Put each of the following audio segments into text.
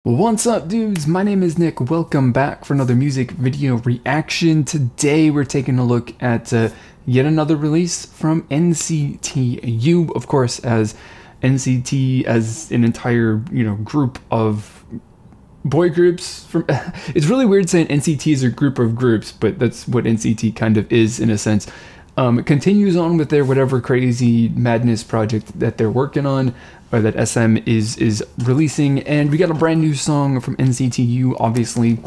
What's up, dudes? My name is Nick. Welcome back for another music video reaction. Today we're taking a look at yet another release from NCT U, of course, as NCT as an entire, group of boy groups. It's really weird saying NCT is a group of groups, but that's what NCT kind of is in a sense. It continues on with their whatever crazy madness project that they're working on, or that SM is releasing, and we got a brand new song from NCT U, obviously,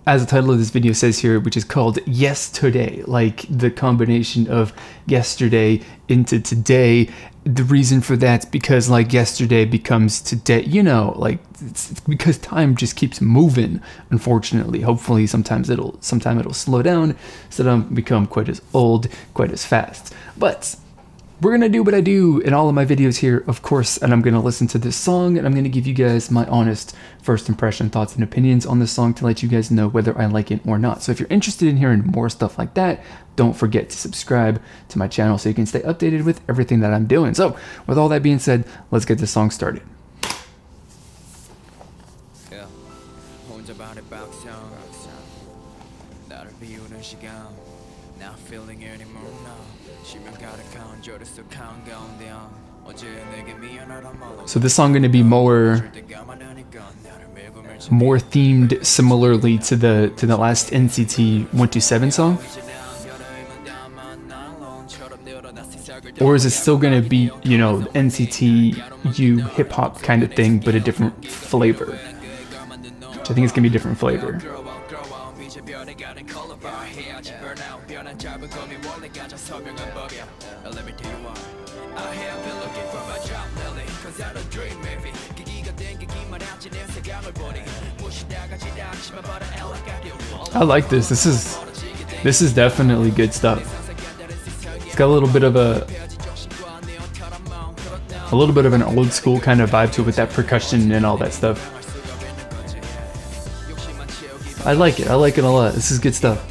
as the title of this video says here, which is called Yestoday, like the combination of yesterday into today. The reason for that's because like yesterday becomes today, it's because time just keeps moving, unfortunately. Hopefully sometime it'll slow down so that I don't become quite as old quite as fast. But we're gonna do what I do in all of my videos here, of course, and I'm gonna listen to this song and I'm gonna give you guys my honest first impression, thoughts, and opinions on this song to let you guys know whether I like it or not. So if you're interested in hearing more stuff like that, don't forget to subscribe to my channel so you can stay updated with everything that I'm doing. So with all that being said, let's get this song started. So this song gonna be more themed similarly to the last NCT 127 song, or is it still gonna be NCT U hip hop kind of thing but a different flavor? Which I think it's gonna be a different flavor. I like this. This is definitely good stuff. It's got a little bit of an old school kind of vibe to it with that percussion and all that stuff. I like it. I like it a lot. This is good stuff.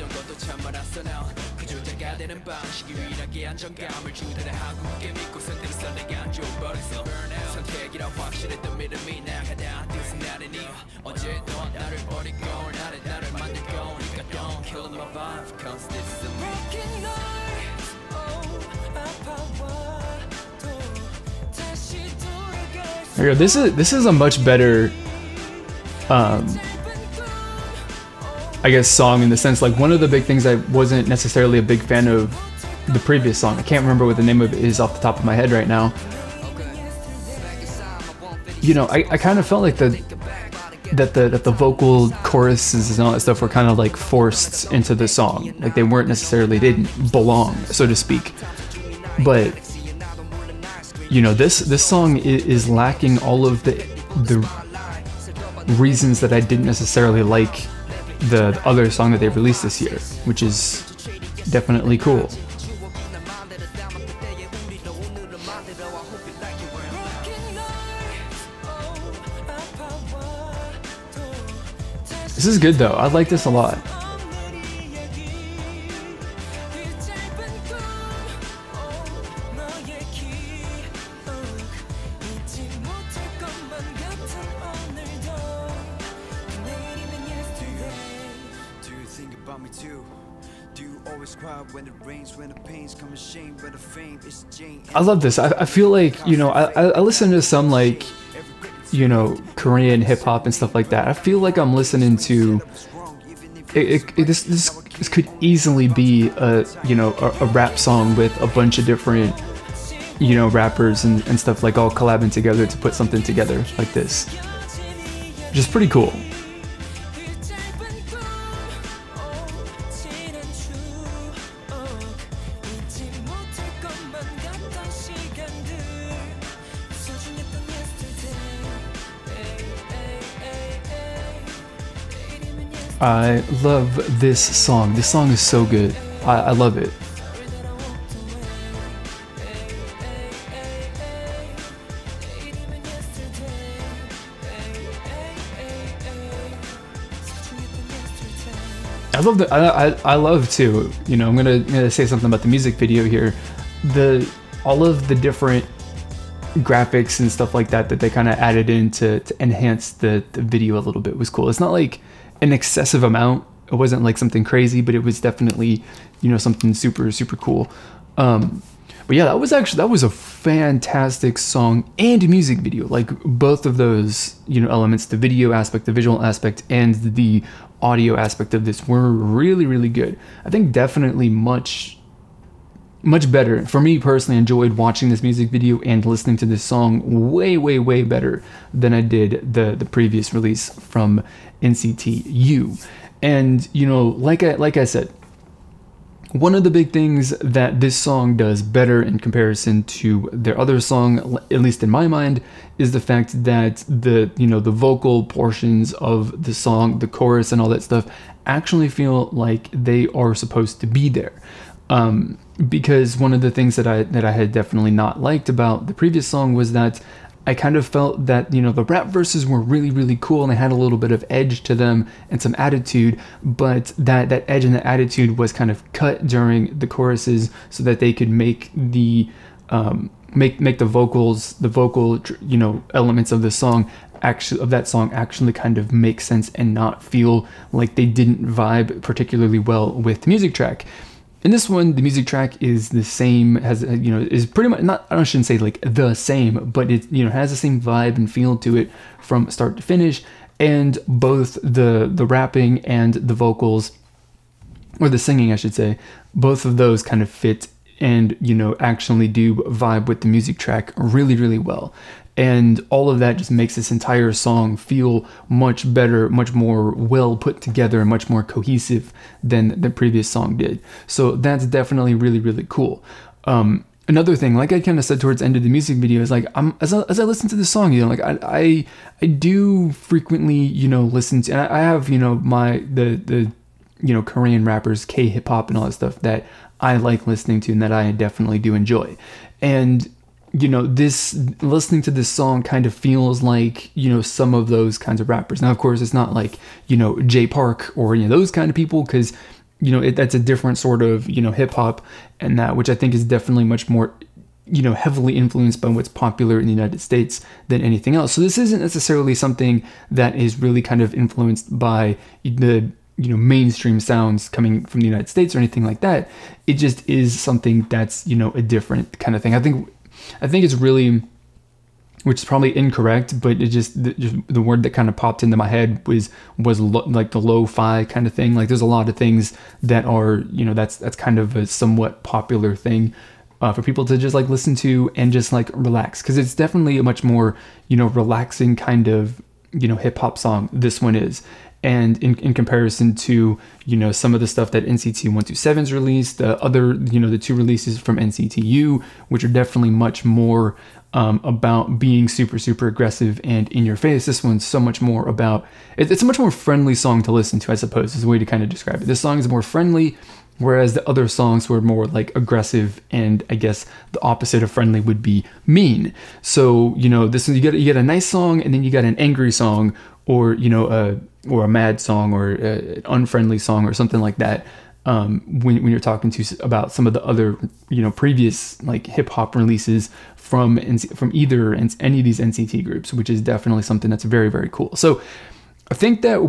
Here, this is a much better I guess song, in the sense, like, one of the big things I wasn't necessarily a big fan of the previous song. I can't remember what the name of it is off the top of my head right now. I kind of felt like that the vocal choruses and all that stuff were kind of like forced into the song. Like they didn't belong, so to speak. But this song is lacking all of the reasons that I didn't necessarily like the other song that they released this year, which is definitely cool. This is good though. I like this a lot. I love this. I feel like, I listen to some like, Korean hip hop and stuff like that. I feel like I'm listening to this could easily be a rap song with a bunch of different rappers and stuff, like all collabing together to put something together like this, which is pretty cool. I love this song. This song is so good. I love it. I love too. I'm gonna say something about the music video here. All of the different graphics and stuff like that they kind of added in to enhance the video a little bit was cool. It's not like an excessive amount. It wasn't like something crazy, but it was definitely, you know, something super, super cool. But yeah, that was a fantastic song and music video. Like both of those, you know, elements, the video aspect, the visual aspect, and the audio aspect of this were really, really good. I think definitely much better. For me personally, I enjoyed watching this music video and listening to this song way better than I did the previous release from NCT U. And, you know, like I said, one of the big things that this song does better in comparison to their other song, at least in my mind, is the fact that the vocal portions of the song, the chorus and all that stuff, actually feel like they are supposed to be there. Because one of the things that I had definitely not liked about the previous song was that I kind of felt that, you know, the rap verses were really, really cool and they had a little bit of edge to them and some attitude, but that edge and the attitude was kind of cut during the choruses so that they could make the make the vocal, you know, elements of the song actually kind of make sense and not feel like they didn't vibe particularly well with the music track. In this one, the music track is the same, is pretty much, not, I shouldn't say like the same, but it, you know, has the same vibe and feel to it from start to finish. And both the rapping and the vocals, or the singing, I should say, both of those kind of fit and, you know, actually do vibe with the music track really, really well. And all of that just makes this entire song feel much better, much more well put together, and much more cohesive than the previous song did. So that's definitely really, really cool. Another thing, like I kind of said towards the end of the music video, is like as I listen to the song, you know, like I do frequently, you know, listen to, and I have, you know, the you know, Korean rappers, K-hip hop and all that stuff that I like listening to and that I definitely do enjoy. And you know, listening to this song kind of feels like, you know, some of those kinds of rappers. Now, of course, it's not like, you know, Jay Park or, you know, those kind of people, because, you know, that's a different sort of, you know, hip hop, and that, which I think is definitely much more, you know, heavily influenced by what's popular in the United States than anything else. So this isn't necessarily something that is really kind of influenced by the, you know, mainstream sounds coming from the United States or anything like that. It just is something that's, you know, a different kind of thing. I think it's really, which is probably incorrect, but it just the word that kind of popped into my head was like the lo-fi kind of thing. Like there's a lot of things that are, you know, that's kind of a somewhat popular thing for people to just like listen to and just like relax, because it's definitely a much more, you know, relaxing kind of, you know, hip hop song this one is. And in comparison to, you know, some of the stuff that NCT 127's released, the other, you know, the two releases from NCT U, which are definitely much more about being super, super aggressive and in your face. This one's so much more about, it's a much more friendly song to listen to, I suppose, is a way to kind of describe it. This song is more friendly, whereas the other songs were more like aggressive, and I guess the opposite of friendly would be mean. So, you know, this one, you get a nice song, and then you got an angry song, or, you know, or a mad song, or an unfriendly song, or something like that. When you're talking about some of the other, you know, previous like hip hop releases from either any of these NCT groups, which is definitely something that's very, very cool. So I think that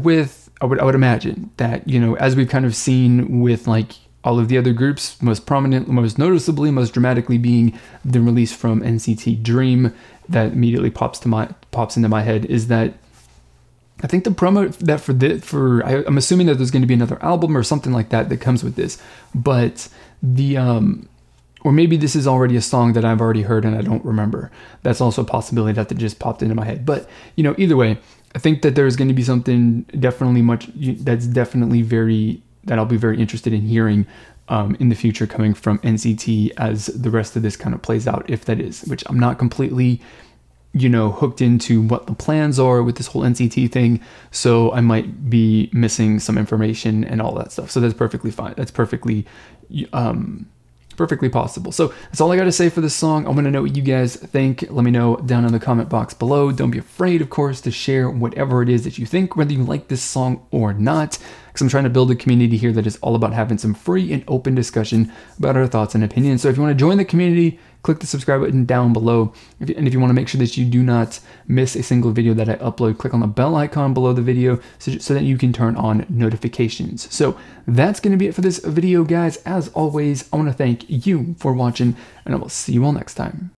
I would imagine that, you know, as we've kind of seen with like all of the other groups, most noticeably, most dramatically being the release from NCT Dream, that immediately pops into my head, is that I think the promo that I'm assuming that there's going to be another album or something like that comes with this, but or maybe this is already a song that I've already heard and I don't remember. That's also a possibility that just popped into my head. But, you know, either way, I think that there's going to be something that I'll be very interested in hearing in the future coming from NCT as the rest of this kind of plays out, if that is, which I'm not completely, you know, hooked into what the plans are with this whole NCT thing, so I might be missing some information and all that stuff. So that's perfectly fine. That's perfectly possible. So that's all I got to say for this song. I want to know what you guys think. Let me know down in the comment box below. Don't be afraid, of course, to share whatever it is that you think, whether you like this song or not, because I'm trying to build a community here that is all about having some free and open discussion about our thoughts and opinions. So if you want to join the community, click the subscribe button down below. And if you want to make sure that you do not miss a single video that I upload, click on the bell icon below the video so that you can turn on notifications. So that's going to be it for this video, guys. As always, I want to thank you for watching, and I will see you all next time.